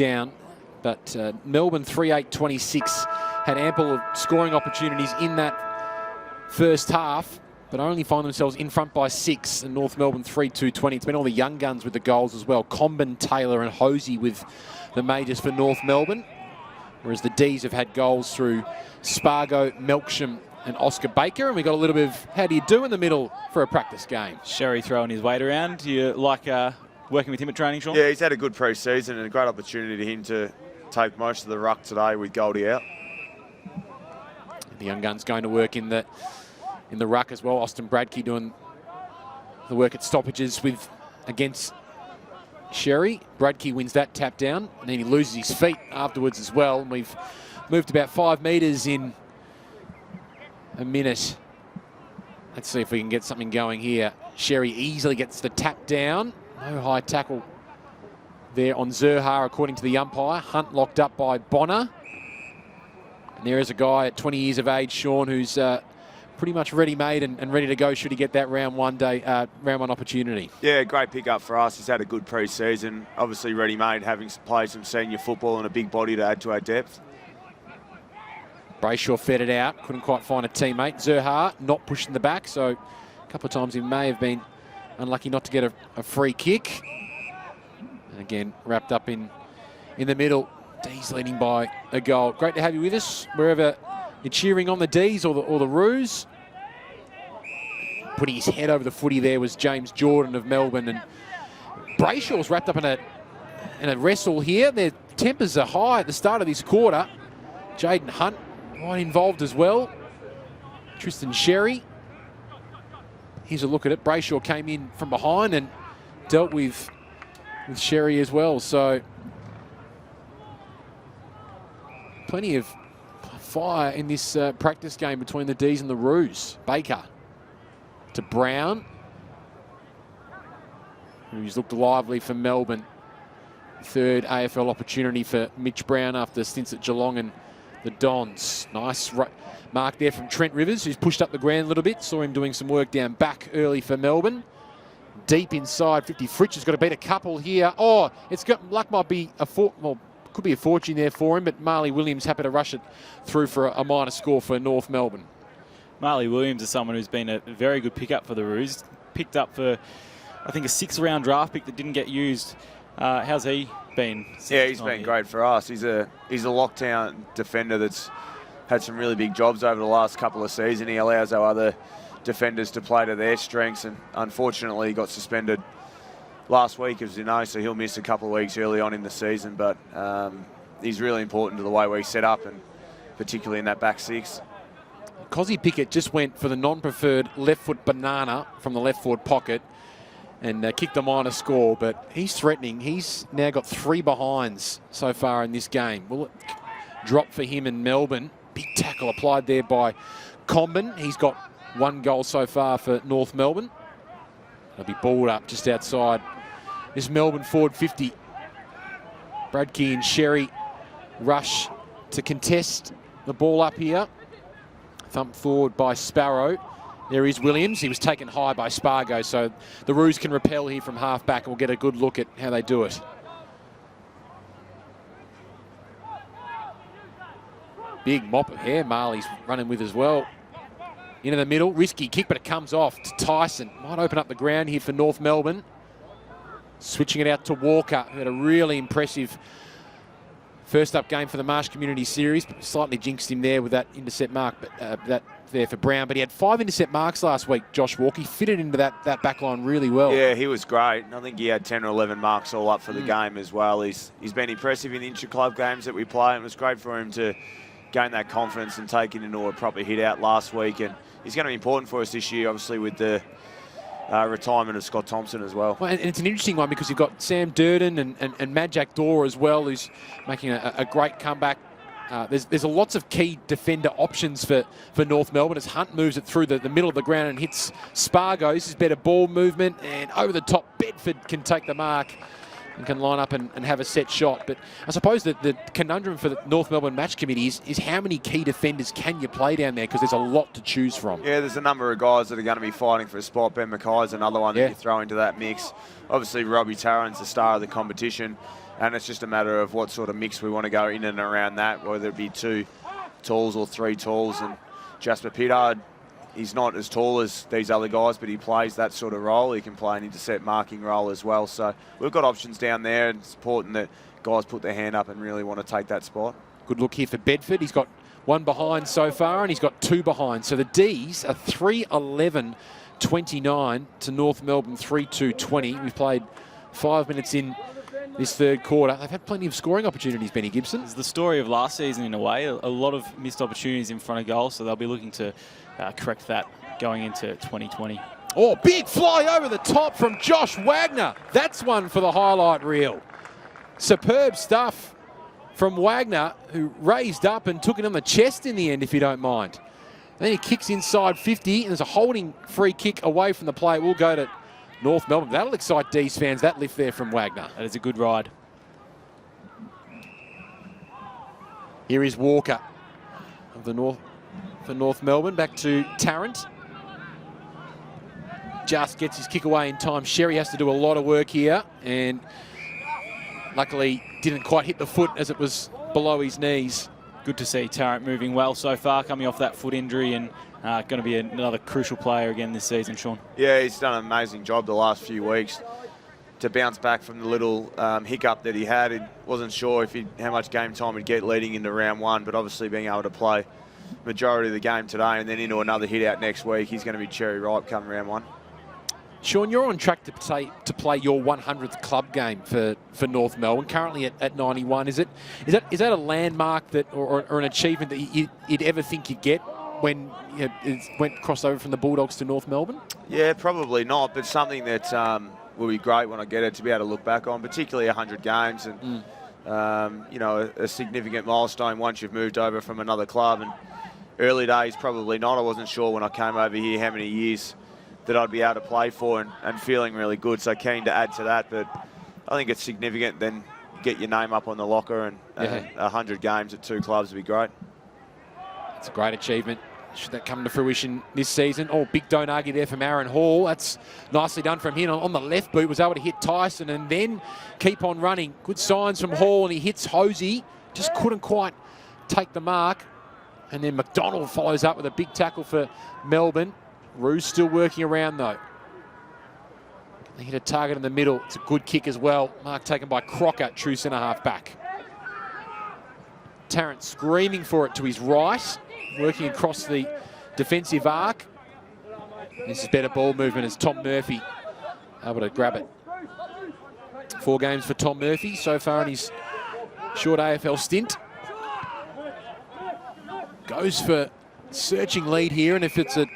down. But Melbourne 3-8-26 had ample of scoring opportunities in that first half, but only find themselves in front by 6, and North Melbourne 3-2-20. It's been all the young guns with the goals as well. Comben, Taylor and Hosey with the majors for North Melbourne, whereas the D's have had goals through Spargo, Melksham and Oscar Baker. And we got a little bit of how do you do in the middle for a practice game. Sherry throwing his weight around. Do you like working with him at training, Sean? Yeah, he's had a good pre-season and a great opportunity to him to take most of the ruck today with Goldie out. The young gun's going to work in the ruck as well. Austin Bradkey doing the work at stoppages against Sherry. Bradkey wins that tap down, and then he loses his feet afterwards as well. And we've moved about 5 metres in a minute. Let's see if we can get something going here. Sherry easily gets the tap down. No high tackle there on Zerha, according to the umpire. Hunt locked up by Bonner. And there is a guy at 20 years of age, Sean, who's pretty much ready-made and ready to go should he get that round one opportunity. Yeah, great pick-up for us. He's had a good pre-season. Obviously ready-made, having played some senior football and a big body to add to our depth. Brayshaw fed it out. Couldn't quite find a teammate. Zerha not pushing the back, so a couple of times he may have been unlucky not to get a free kick. And again, wrapped up in the middle. D's leading by a goal. Great to have you with us, wherever you're cheering on the D's or the Roos. Putting his head over the footy there was James Jordan of Melbourne, and Brayshaw's wrapped up in a wrestle here. Their tempers are high at the start of this quarter. Jaden Hunt right involved as well. Tristan Sherry. Here's a look at it. Brayshaw came in from behind and dealt with Sherry as well. So plenty of fire in this practice game between the D's and the Roos. Baker to Brown, who's looked lively for Melbourne. Third AFL opportunity for Mitch Brown after stints at Geelong and the Dons. Nice mark there from Trent Rivers, who's pushed up the ground a little bit. Saw him doing some work down back early for Melbourne. Deep inside, 50. Fritsch has got to beat a couple here. Oh, it's got luck might be could be a fortune there for him, but Marley Williams happy to rush it through for a minor score for North Melbourne. Marley Williams is someone who's been a very good pickup for the Roos. Picked up for, I think, a 6th-round draft pick that didn't get used. How's he been? Yeah, he's been great for us. He's a lockdown defender that's had some really big jobs over the last couple of seasons. He allows our other defenders to play to their strengths, and unfortunately he got suspended last week, as you know, so he'll miss a couple of weeks early on in the season, but he's really important to the way we set up, and particularly in that back 6. Cozzy Pickett just went for the non-preferred left foot banana from the left forward pocket and kicked a minor score, but he's threatening. He's now got 3 behinds so far in this game. Will it drop for him in Melbourne? Big tackle applied there by Comben. He's got 1 goal so far for North Melbourne. They'll be balled up just outside this Melbourne forward 50. Bradkey and Sherry rush to contest the ball up here. Thumped forward by Sparrow. There is Williams. He was taken high by Spargo, so the Roos can repel here from half back, and we'll get a good look at how they do it. Big mop of hair Marley's running with as well. Into the middle, risky kick, but it comes off to Tyson. Might open up the ground here for North Melbourne. Switching it out to Walker, who had a really impressive first up game for the Marsh Community Series, but slightly jinxed him there with that intercept mark, but that there for Brown. But he had 5 intercept marks last week, Josh Walker. He fitted into that back line really well. Yeah, he was great. I think he had 10 or 11 marks all up for the game as well. He's been impressive in the intra-club games that we play, and it was great for him to gain that confidence and take it into a proper hit out last week. And he's going to be important for us this year, obviously, with the retirement of Scott Thompson as well. And it's an interesting one because you've got Sam Durden and Majak Dora as well, who's making a great comeback. There's lots of key defender options for North Melbourne as Hunt moves it through the middle of the ground and hits Spargo. This is better ball movement, and over the top, Bedford can take the mark and can line up and have a set shot. But I suppose that the conundrum for the North Melbourne Match Committee is how many key defenders can you play down there, because there's a lot to choose from. Yeah, there's a number of guys that are going to be fighting for a spot. Ben Mackay's another one that you throw into that mix. Obviously, Robbie Tarrant's the star of the competition. And it's just a matter of what sort of mix we want to go in and around that, whether it be 2 talls or 3 talls. And Jasper Pittard, he's not as tall as these other guys, but he plays that sort of role. He can play an intercept marking role as well. So we've got options down there, and it's important that guys put their hand up and really want to take that spot. Good look here for Bedford. He's got 1 behind so far, and he's got 2 behind. So the D's are 3-11-29 to North Melbourne 3-2-20. We've played 5 minutes in this third quarter. They've had plenty of scoring opportunities, Benny Gibson. It's the story of last season in a way. A lot of missed opportunities in front of goal, so they'll be looking to correct that going into 2020. Oh, big fly over the top from Josh Wagner. That's one for the highlight reel. Superb stuff from Wagner, who raised up and took it on the chest in the end, if you don't mind. Then he kicks inside 50, and there's a holding free kick away from the play. It will go to North Melbourne. That'll excite D's fans, that lift there from Wagner. That is a good ride. Here is Walker of the for North Melbourne. Back to Tarrant. Just gets his kick away in time. Sherry has to do a lot of work here, and luckily didn't quite hit the foot as it was below his knees. Good to see Tarrant moving well so far, coming off that foot injury, and going to be another crucial player again this season, Sean. Yeah, he's done an amazing job the last few weeks to bounce back from the little hiccup that he had. He wasn't sure how much game time he'd get leading into round 1, but obviously being able to play majority of the game today and then into another hit out next week, he's going to be cherry ripe come round 1. Sean, you're on track to play your 100th club game for North Melbourne, currently at 91. Is that a landmark that or an achievement that you'd ever think you'd get when it went crossed over from the Bulldogs to North Melbourne? Yeah, probably not, but something that will be great when I get it to be able to look back on, particularly 100 games and a significant milestone once you've moved over from another club. And early days, probably not. I wasn't sure when I came over here how many years that I'd be able to play for, and feeling really good. So keen to add to that, but I think it's significant. Then get your name up on the locker, and 100 games at 2 clubs would be great. It's a great achievement. Should that come to fruition this season? Oh, big don't argue there from Aaron Hall. That's nicely done from him on the left boot. Was able to hit Tyson and then keep on running. Good signs from Hall, and he hits Hosey. Just couldn't quite take the mark. And then McDonald follows up with a big tackle for Melbourne. Ruse still working around though. They hit a target in the middle. It's a good kick as well. Mark taken by Crocker, true centre half back. Tarrant screaming for it to his right, working across the defensive arc. This is better ball movement as Tom Murphy able to grab it. 4 games for Tom Murphy so far in his short AFL stint. Goes for searching lead here, and if it's an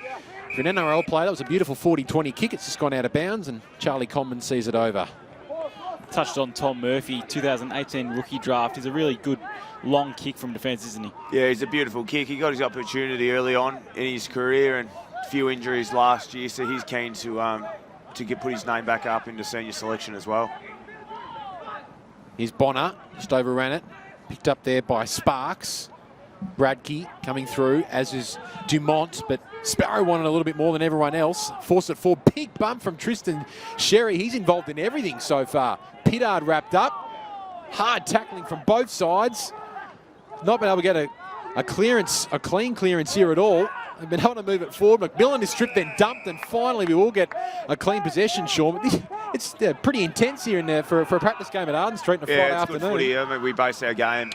NRL player, that was a beautiful 40-20 kick. It's just gone out of bounds, and Charlie Comben sees it over. Touched on Tom Murphy, 2018 rookie draft. He's a really good long kick from defence, isn't he? Yeah, he's a beautiful kick. He got his opportunity early on in his career, and a few injuries last year, so he's keen to put his name back up into senior selection as well. Here's Bonner, just overran it. Picked up there by Sparks. Bradkey coming through, as is Dumont, but Sparrow wanted a little bit more than everyone else. Forced it forward. Big bump from Tristan Sherry. He's involved in everything so far. Pittard wrapped up. Hard tackling from both sides. Not been able to get a clean clearance here at all. They've been able to move it forward. McMillan is stripped, then dumped, and finally we will get a clean possession, Sean. It's pretty intense here in there for a practice game at Arden Street on a Friday afternoon. Good footy. I mean, we base our game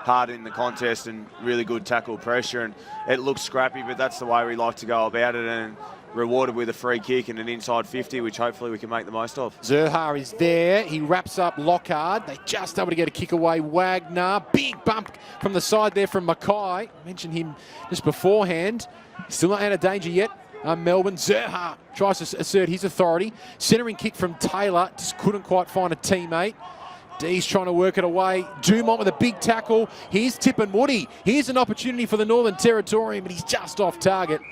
hard in the contest and really good tackle pressure, and it looks scrappy, but that's the way we like to go about it, and rewarded with a free kick and an inside 50, which hopefully we can make the most of. Zerha is there. He wraps up Lockhart. They just able to get a kick away. Wagner, big bump from the side there from Mackay. I mentioned him just beforehand. Still not out of danger yet. Melbourne. Zerha tries to assert his authority. Centering kick from Taylor. Just couldn't quite find a teammate. D's trying to work it away. Dumont with a big tackle. Here's Tippin Woody. Here's an opportunity for the Northern Territorian, but he's just off target.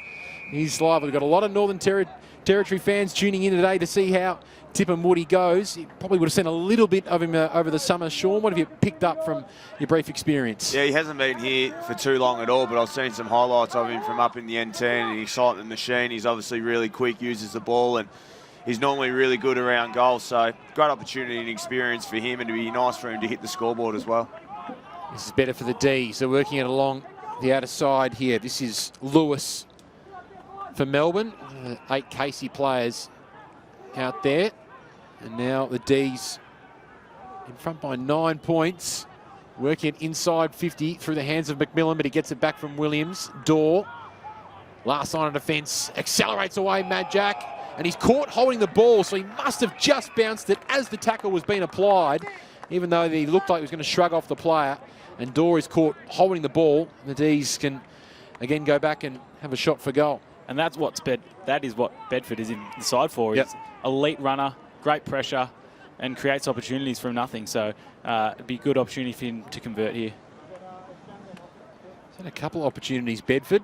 He's live. We've got a lot of Northern Territory fans tuning in today to see how Tippin Woody goes. You probably would have seen a little bit of him over the summer. Sean, what have you picked up from your brief experience? Yeah, he hasn't been here for too long at all, but I've seen some highlights of him from up in the N10, and excitement machine. He's obviously really quick, uses the ball, and he's normally really good around goals. So great opportunity and experience for him, and it'd be nice for him to hit the scoreboard as well. This is better for the D's. They're working it along the outer side here. This is Lewis for Melbourne. 8 Casey players out there. And now the D's in front by 9 points. Working it inside 50 through the hands of McMillan, but he gets it back from Williams. Dorr, last line of defence, accelerates away Mad Jack, and he's caught holding the ball, so he must have just bounced it as the tackle was being applied, even though he looked like he was going to shrug off the player. And Dorr is caught holding the ball. The D's can again go back and have a shot for goal. And that is what Bedford is inside for. Yep. It's elite runner, great pressure, and creates opportunities from nothing. So it'd be a good opportunity for him to convert here. Had a couple of opportunities, Bedford.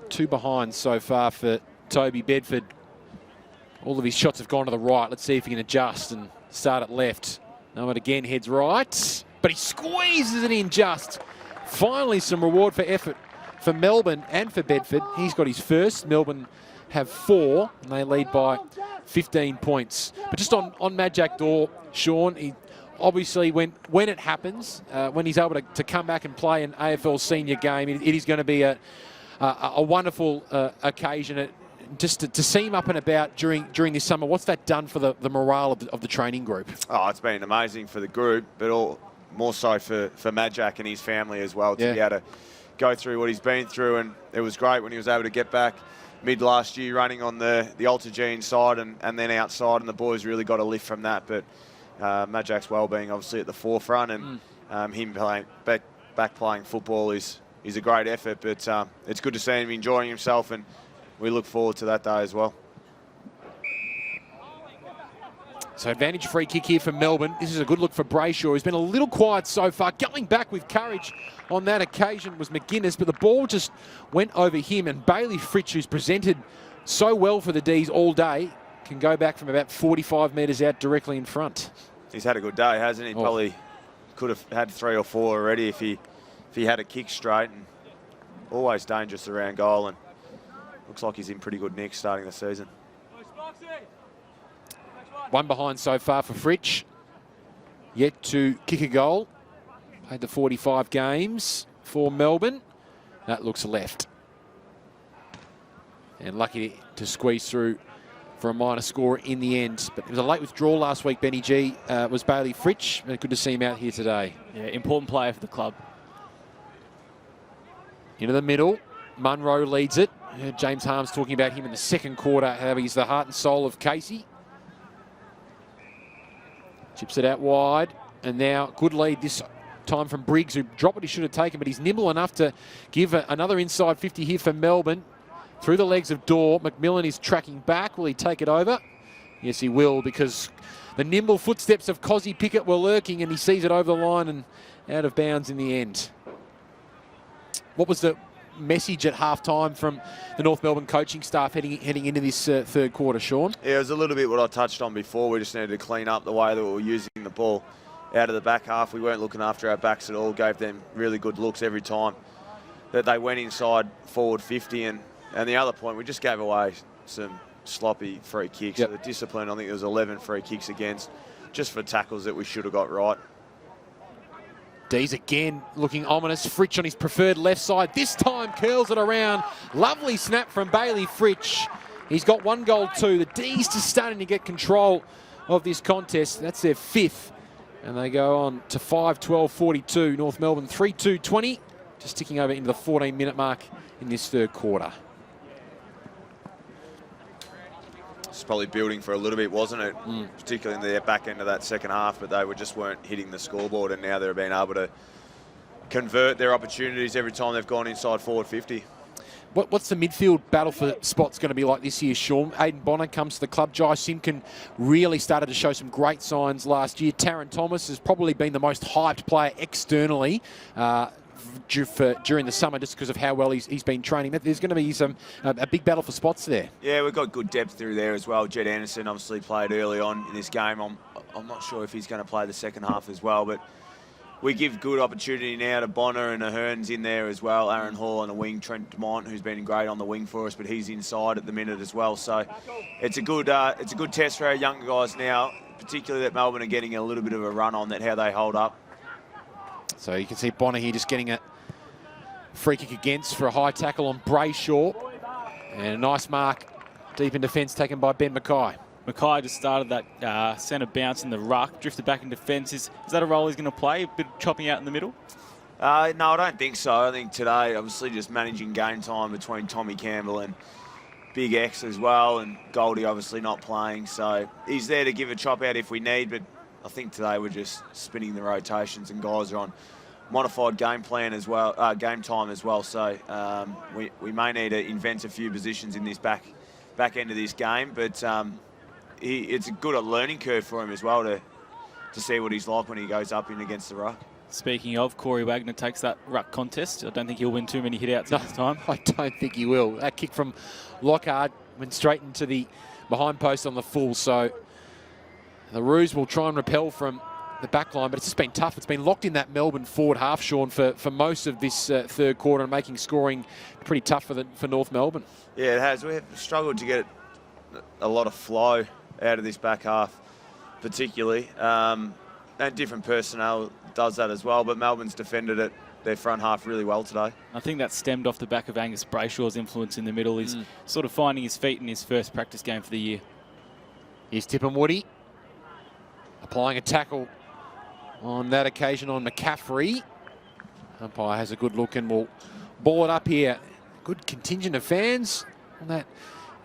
Two behind so far for Toby Bedford. All of his shots have gone to the right. Let's see if he can adjust and start at left. No, it again heads right, but he squeezes it in just. Finally, some reward for effort for Melbourne and for Bedford. He's got his first. Melbourne have 4, and they lead by 15 points. But just on Mad Jack Dorr, Sean, he obviously, when it happens, when he's able to come back and play an AFL senior game, it is going to be a wonderful occasion. Just to see him up and about during this summer, what's that done for the morale of the training group? Oh, it's been amazing for the group, but more so for Mad Jack and his family as well, to be able to go through what he's been through. And it was great when he was able to get back mid last year running on the Altagene side and then outside, and the boys really got a lift from that. But Mad Jack's well-being obviously at the forefront, and him playing back playing football is a great effort. But it's good to see him enjoying himself, and we look forward to that day as well. So advantage free kick here for Melbourne. This is a good look for Brayshaw. He's been a little quiet so far. Going back with courage on that occasion was McGuinness, but the ball just went over him, and Bailey Fritsch, who's presented so well for the D's all day, can go back from about 45 metres out directly in front. He's had a good day, hasn't he? Probably could have had 3 or 4 already if he had a kick straight, and always dangerous around goal, and looks like he's in pretty good nick starting the season. One behind so far for Fritsch. Yet to kick a goal. Played the 45 games for Melbourne. That looks left. And lucky to squeeze through for a minor score in the end. But it was a late withdrawal last week, Benny G. Was Bailey Fritsch. Good to see him out here today. Yeah, important player for the club. Into the middle. Munro leads it. James Harms talking about him in the second quarter, how he's the heart and soul of Casey. Chips it out wide, and now good lead this time from Briggs, who dropped what he should have taken, but he's nimble enough to give another inside 50 here for Melbourne. Through the legs of Dorr, McMillan is tracking back. Will he take it over? Yes, he will, because the nimble footsteps of Cozzy Pickett were lurking, and he sees it over the line and out of bounds in the end. What was the message at half-time from the North Melbourne coaching staff heading into this third quarter, Sean? Yeah, it was a little bit what I touched on before. We just needed to clean up the way that we were using the ball out of the back half. We weren't looking after our backs at all, gave them really good looks every time that they went inside forward 50. And the other point, we just gave away some sloppy free kicks. Yep. So the discipline, I think there was 11 free kicks against, just for tackles that we should have got right. D's again looking ominous. Fritsch on his preferred left side. This time curls it around. Lovely snap from Bailey Fritsch. He's got 1 goal too. The D's just starting to get control of this contest. That's their 5th. And they go on to 5-12-42. North Melbourne 3-2-20. Just ticking over into the 14-minute mark in this third quarter. It's probably building for a little bit, wasn't it? Particularly in the back end of that second half, but they just weren't hitting the scoreboard, and now they're being able to convert their opportunities every time they've gone inside forward 50. What's the midfield battle for spots going to be like this year, Sean? Aiden Bonner comes to the club. Jai Simkin really started to show some great signs last year. Taron Thomas has probably been the most hyped player externally during the summer, just because of how well he's been training. There's going to be a big battle for spots there. Yeah, we've got good depth through there as well. Jed Anderson obviously played early on in this game. I'm not sure if he's going to play the second half as well, but we give good opportunity now to Bonner and Ahern's in there as well. Aaron Hall on the wing, Trent Dumont, who's been great on the wing for us, but he's inside at the minute as well. So it's a good test for our younger guys now, particularly that Melbourne are getting a little bit of a run on that, how they hold up. So you can see Bonner here just getting a free kick against for a high tackle on Brayshaw. And a nice mark deep in defence taken by Ben Mackay. Mackay just started that centre bounce in the ruck, drifted back in defence. Is that a role he's going to play, a bit of chopping out in the middle? No, I don't think so. I think today, obviously, just managing game time between Tommy Campbell and Big X as well, and Goldie obviously not playing. So he's there to give a chop out if we need, but I think today we're just spinning the rotations and guys are on modified game plan as well, game time as well. So we may need to invent a few positions in this back end of this game, but it's a good learning curve for him as well to see what he's like when he goes up in against the ruck. Speaking of, Corey Wagner takes that ruck contest. I don't think he'll win too many hit-outs this time. I don't think he will. That kick from Lockhart went straight into the behind post on the full, so the Roos will try and repel from the back line, but it's just been tough. It's been locked in that Melbourne forward half, Sean, for most of this third quarter, and making scoring pretty tough for North Melbourne. Yeah, it has. We've struggled to get a lot of flow out of this back half, particularly. And different personnel does that as well, but Melbourne's defended their front half really well today. I think that stemmed off the back of Angus Brayshaw's influence in the middle. He's sort of finding his feet in his first practice game for the year. Here's Tippin Woody applying a tackle on that occasion on McCaffrey. Umpire has a good look and will ball it up here. Good contingent of fans on that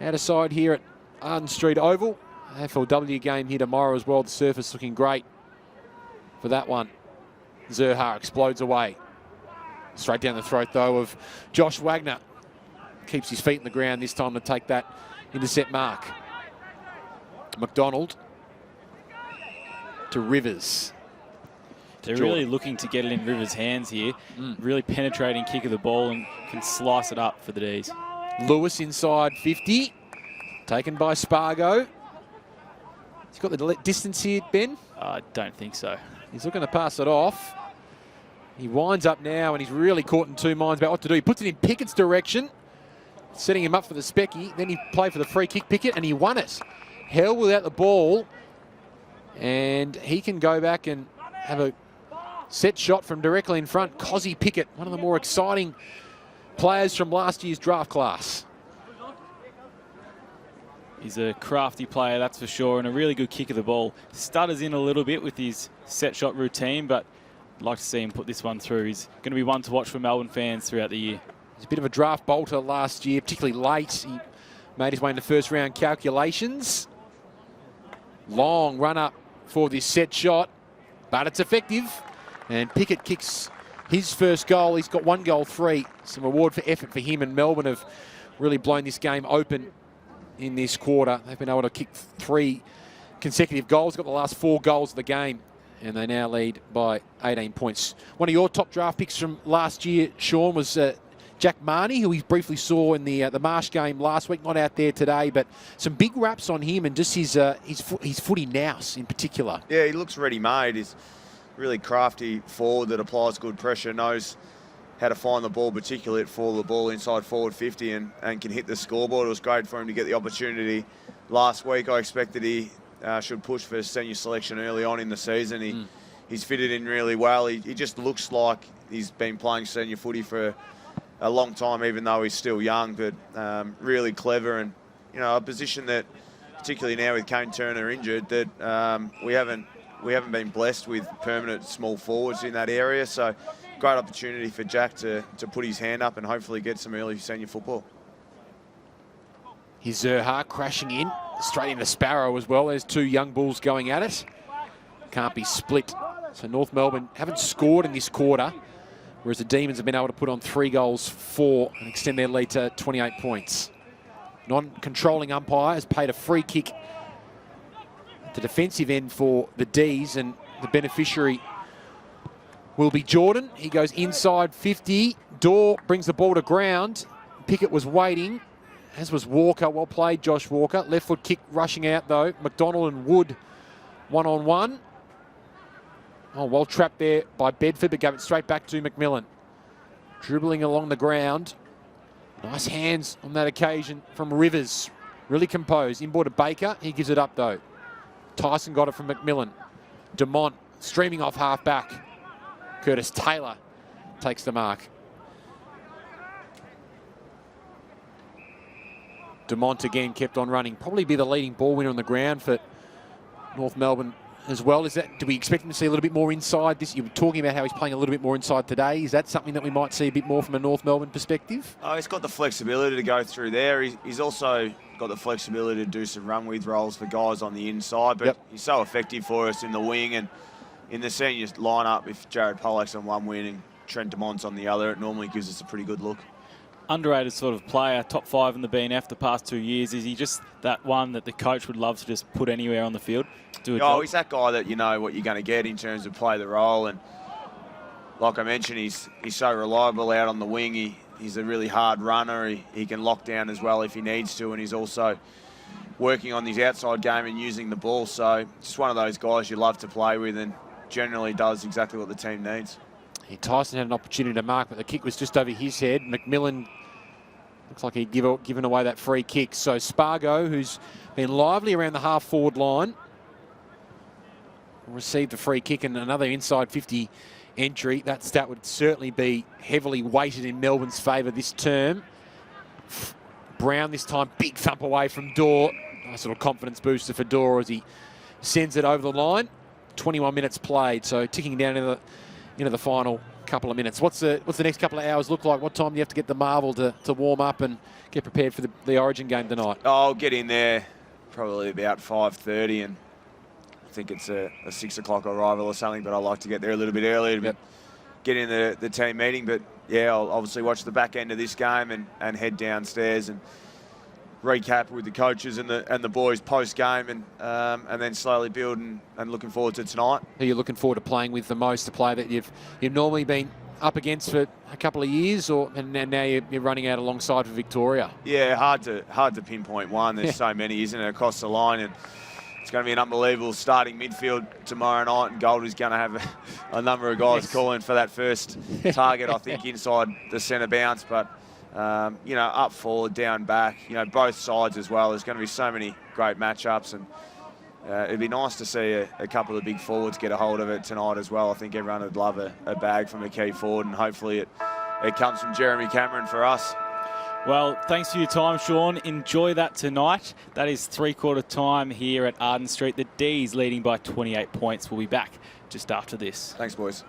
outer side here at Arden Street Oval. AFLW game here tomorrow as well. The surface looking great for that one. Zerha explodes away. Straight down the throat, though, of Josh Wagner. Keeps his feet in the ground this time to take that intercept mark. McDonald to Rivers. They're really looking to get it in Rivers' hands here. Really penetrating kick of the ball and can slice it up for the D's. Lewis inside 50. Taken by Spargo. He's got the distance here, Ben. I don't think so. He's looking to pass it off. He winds up now and he's really caught in two minds about what to do. He puts it in Pickett's direction, setting him up for the specky. Then he played for the free kick, Pickett, and he won it. Hell without the ball. And he can go back and have a set shot from directly in front. Cozzy Pickett, one of the more exciting players from last year's draft class. He's a crafty player, that's for sure, and a really good kick of the ball. Stutters in a little bit with his set shot routine, but I'd like to see him put this one through. He's going to be one to watch for Melbourne fans throughout the year. He's a bit of a draft bolter last year, particularly late. He made his way into first round calculations. Long run up for this set shot, but it's effective. And Pickett kicks his first goal. He's got 1 goal, 3. Some reward for effort for him, and Melbourne have really blown this game open in this quarter. They've been able to kick 3 consecutive goals, got the last 4 goals of the game, and they now lead by 18 points. One of your top draft picks from last year, Sean, was Jack Marnie, who we briefly saw in the Marsh game last week. Not out there today, but some big raps on him and just his footy nous in particular. Yeah, he looks ready-made. He's really crafty forward that applies good pressure, knows how to find the ball, particularly at the ball inside forward 50 and can hit the scoreboard. It was great for him to get the opportunity last week. I expected he should push for senior selection early on in the season. He's fitted in really well. He just looks like he's been playing senior footy for a long time, even though he's still young, but really clever, and a position that, particularly now with Kane Turner injured, that we haven't been blessed with permanent small forwards in that area. So great opportunity for Jack to put his hand up and hopefully get some early senior football. Here's Zerha crashing in, straight into Sparrow as well. There's 2 young bulls going at it. Can't be split. So North Melbourne haven't scored in this quarter, whereas the Demons have been able to put on 3 goals, 4, and extend their lead to 28 points. Non-controlling umpire has paid a free kick at the defensive end for the D's, and the beneficiary will be Jordan. He goes inside 50. Dorr brings the ball to ground. Pickett was waiting, as was Walker. Well played, Josh Walker. Left foot kick rushing out, though. McDonald and Wood one-on-one. Oh, well trapped there by Bedford, but gave it straight back to McMillan. Dribbling along the ground. Nice hands on that occasion from Rivers. Really composed. Inboard to Baker. He gives it up, though. Tyson got it from McMillan. Dumont streaming off half back. Curtis Taylor takes the mark. Dumont again kept on running. Probably be the leading ball winner on the ground for North Melbourne as well. Do we expect him to see a little bit more inside this? You were talking about how he's playing a little bit more inside today. Is that something that we might see a bit more from a North Melbourne perspective? Oh, he's got the flexibility to go through there. He's also got the flexibility to do some run-with roles for guys on the inside, but he's so effective for us in the wing and in the senior lineup. If Jared Pollack's on one wing and Trent Dumont's on the other, it normally gives us a pretty good look. Underrated sort of player, top 5 in the BNF the past 2 years. Is he just that one that the coach would love to just put anywhere on the field? He's that guy that you know what you're going to get in terms of play the role. And like I mentioned, he's so reliable out on the wing. He's a really hard runner. He can lock down as well if he needs to. And he's also working on his outside game and using the ball. So just one of those guys you love to play with and generally does exactly what the team needs. Tyson had an opportunity to mark, but the kick was just over his head. McMillan looks like he'd given away that free kick. So Spargo, who's been lively around the half-forward line, received the free kick and another inside 50 entry. That stat would certainly be heavily weighted in Melbourne's favour this term. Brown this time, big thump away from Dorr. Nice little confidence booster for Dorr as he sends it over the line. 21 minutes played, so ticking down into the final couple of minutes. What's the next couple of hours look like? What time do you have to get the Marvel to warm up and get prepared for the Origin game tonight? I'll get in there probably about 5:30, and I think it's a 6 o'clock arrival or something, but I like to get there a little bit earlier to get in the team meeting. But yeah, I'll obviously watch the back end of this game and head downstairs and recap with the coaches and the boys post game, and then slowly build and looking forward to tonight. Who are you looking forward to playing with the most? A player that you've normally been up against for a couple of years, and now you're running out alongside for Victoria? Yeah, hard to pinpoint one. There's so many, isn't it, across the line, and it's going to be an unbelievable starting midfield tomorrow night, and Goldie's going to have a number of guys calling for that first target, I think, inside the centre bounce, but up forward, down back, both sides as well. There's going to be so many great matchups, and it'd be nice to see a couple of big forwards get a hold of it tonight as well. I think everyone would love a bag from a key forward, and hopefully it comes from Jeremy Cameron for us. Well, thanks for your time, Sean. Enjoy that tonight. That is three-quarter time here at Arden Street. The D's leading by 28 points. We'll be back just after this. Thanks, boys.